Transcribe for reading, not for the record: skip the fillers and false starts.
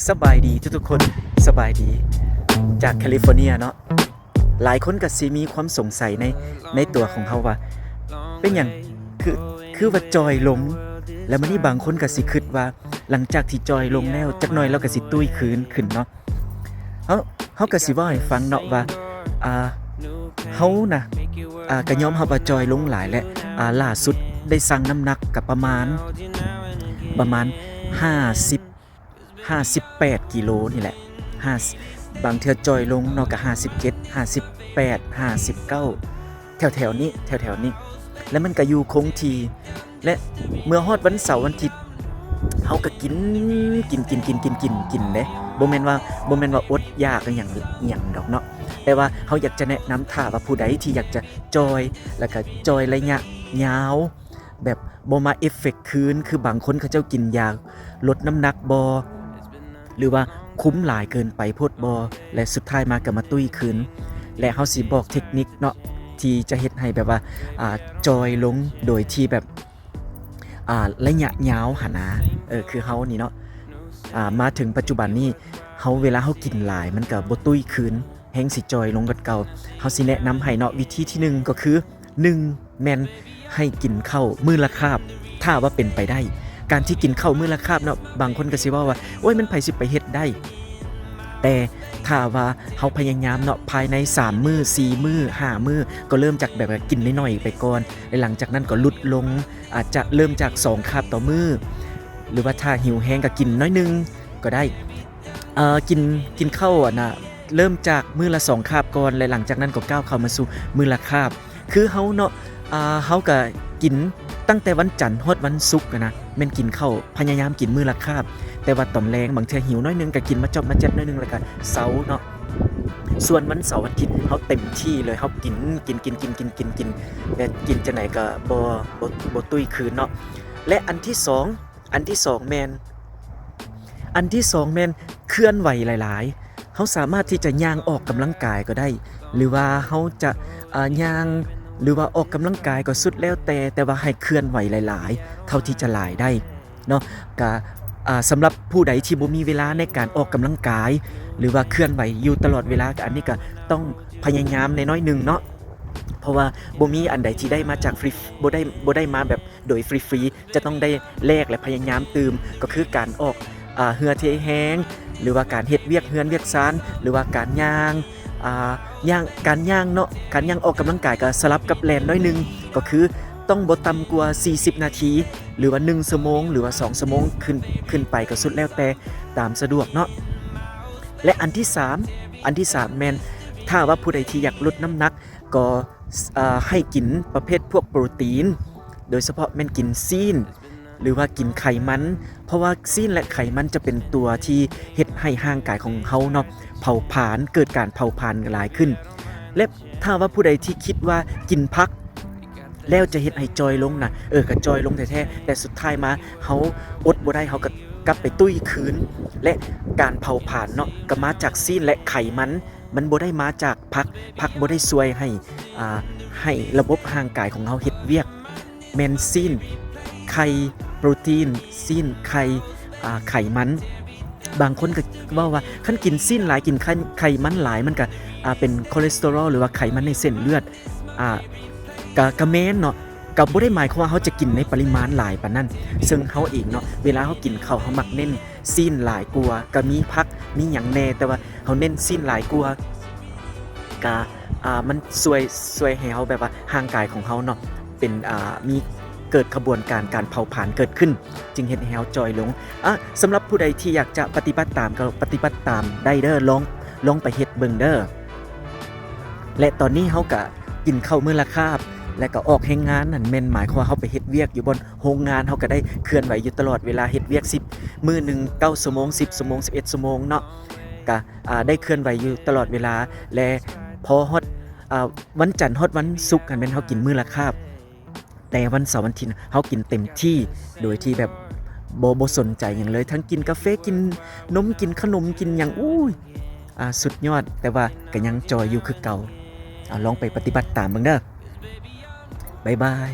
สบายดีทุกๆคนสบายดีจากแคลิฟอร์เนียเนาะหลายคนก็สิมีความสงสัยในตัวของเขาว่าเป็นอย่างคือว่าจอยลงแล้วมันนี่บางคนก็สิคิดว่าหลังจากที่จอยลงแล้วจักหน่อยเราก็สิตุ้ยคืนขึ้นเนาะเฮาก็สิเว้าให้ฟังเนาะว่าเฮานะก็ยอมรับว่าจอยลงหลายและล่าสุดได้สั่งน้ำหนักก็ประมาณ58กิโลนี่แหละบางเทื่อจอยลงเนาะก็57 58 59แถวๆนี้แล้วมันก็อยู่คงที่และเมื่อฮอดวันเสาร์วันอาทิตย์เฮาก็กินเด้บ่แม่นว่าอดอยากอหยังดอกเนาะแต่ว่าเฮาอยากจะแนะนำถ้าว่าผู้ใดที่อยากจะจอยแล้วก็จอยระยะยาวแบบบ่มาเอฟเฟกต์คืนคือบางคนเขาเจ้ากินยาลดน้ำหนักบ่หรือว่าคุ้มหลายเกินไปโพดบ่และสุดท้ายมาก็มาตุ้ยคืนและเฮาสิบอกเทคนิคเนาะที่จะเฮ็ดให้แบบว่าจอยลงโดยที่แบบระยะยาวหนะคือเฮานี่เนาะมาถึงปัจจุบันนี้เวลาเฮากินหลายมันก็บ่ตุ้ยคืนแฮงสิจอยลงกว่าเก่าเฮาสิแนะนำให้เนาะวิธีที่1ก็คือ1แม่นให้กินข้าวมื้อละคาบถ้าว่าเป็นไปได้การที่กินข้าวมื้อละคาบเนาะบางคนก็สิว่าโอ๊ยมันไผสิไปเฮ็ดได้แต่ถ้าว่าเฮาพยายามเนาะภายใน3มื้อ4มื้อ5มื้อก็เริ่มจากแบบกินน้อยๆไปก่อนและหลังจากนั้นก็ลดลงอาจจะเริ่มจาก2คาบต่อมื้อหรือว่าถ้าหิวแห้งก็กินน้อยนึงก็ได้กินข้าวน่ะเริ่มจากมื้อละ2คาบก่อนและหลังจากนั้นก็ก้าวเข้ามาสู่มื้อละคาบคือเฮาเนาะเฮาก็กินตั้งแต่วันจันทร์ฮอดวันศุกร์นะแม่นกินข้าวพยายามกินมื้อละคาบแต่ว่าตอนแลงบางเทื่อหิวน้อยนึงก็กินมาจอบมาแจ๊บน้อยนึงแล้วก็เซาเนาะส่วนวันเสาร์อาทิตย์เฮาเต็มที่เลยเฮากินแต่กินจังไหนก็บ่ตุ้ยคืนเนาะและอันที่2แม่นเคลื่อนไหวหลายๆเฮาสามารถที่จะย่างออกกำลังกายก็ได้หรือว่าเฮาจะย่างหรือว่าออกกำลังกายก็สุดแล้วแต่ว่าให้เคลื่อนไหวหลายๆเท่าที่จะหลายได้เนาะก็สำหรับผู้ใดที่บ่มีเวลาในการออกกำลังกายหรือว่าเคลื่อนไหวอยู่ตลอดเวลาก็อันนี้ก็ต้องพยายามน้อยๆนึงเนาะเพราะว่าบ่มีอันใดที่ได้มาจากฟรีบ่ได้มาแบบโดยฟรีๆจะต้องได้แลกและพยายามตื่มก็คือการออกเหือที่แห้งหรือว่าการเฮ็ดเวียกเฮือนเวียกซานหรือว่าการย่างการย่างเนาะการย่างออกกำลังกายก็สลับกับแล่นน้อยนึงก็คือต้องบ่ต่ำกว่า40นาทีหรือว่า1ชั่วโมงหรือว่า2ชั่วโมงขึ้นไปก็สุดแล้วแต่ตามสะดวกเนาะและอันที่3แม่นถ้าว่าผู้ใดที่อยากลดน้ำหนักก็ให้กินประเภทพวกโปรตีนโดยเฉพาะแม่นกินซีนหรือว่ากินไขมันเพราะว่าซีนและไขมันจะเป็นตัวที่เฮ็ดให้ร่างกายของเฮาเนาะเผาผลาญเกิดการเผาผลาญหลายขึ้นและถ้าว่าผู้ใดที่คิดว่ากินผักแล้วจะเฮ็ดให้จอยลงนะก็จอยลงแท้ๆแต่สุดท้ายมาเฮาอดบ่ได้เฮาก็กลับไปตุ้ยคืนและการเผาผลาญเนาะก็มาจากซีนและไขมันบ่ได้มาจากผักบ่ได้ช่วยให้ระบบร่างกายของเฮาเฮ็ดเวียกแม่นซีนไข่โปรตีนซีนไข่ไขมันบางคนก็ว่าคันกินซีนหลายกินไขมันหลายมันก็เป็นคอเลสเตอรอลหรือว่าไขมันในเส้นเลือดก็แม่นเนาะก็บ่ได้หมายความว่าเฮาจะกินในปริมาณหลายปานนั้นซึ่งเฮาเองเนาะเวลาเฮากินข้าวเฮามักเน้นซีนหลายกว่าก็มีผักมีหยังแน่แต่ว่าเฮาเน้นซีนหลายกว่าก็มันช่วยให้เฮาแบบว่าร่างกายของเฮาเนาะเป็นมีเกิดขบวนการเผาผลาญเกิดขึ้นจึงเฮ็ดให้เฮาจอยลงสำหรับผู้ใดที่อยากจะปฏิบัติตามก็ปฏิบัติตามได้เด้อลองไปเฮ็ดเบิ่งเด้อและตอนนี้เฮาก็กินข้าวมื้อละคาบและก็ออกแรงงานนั่นแม่นหมายความว่าเฮาไปเฮ็ดเวียกอยู่บนโรงงานเฮาก็ได้เคลื่อนไหวอยู่ตลอดเวลาเฮ็ดเวียก10มื้อนึง9ชั่วโมง10ชั่วโมง11ชั่วโมงเนาะก็ได้เคลื่อนไหวอยู่ตลอดเวลาและพอฮอดวันจันทร์ฮอดวันศุกร์กันแม่นเฮากินมื้อละคาบแต่วันเสาร์วันอาทิตย์เฮากินเต็มที่โดยที่แบบบ่สนใจหยังเลยทั้งกินกาแฟกินนมกินขนมกินหยังสุดยอดแต่ว่าก็ยังจอยอยู่คือเก่าลองไปปฏิบัติตามเบิ่งเด้อบ๊ายบาย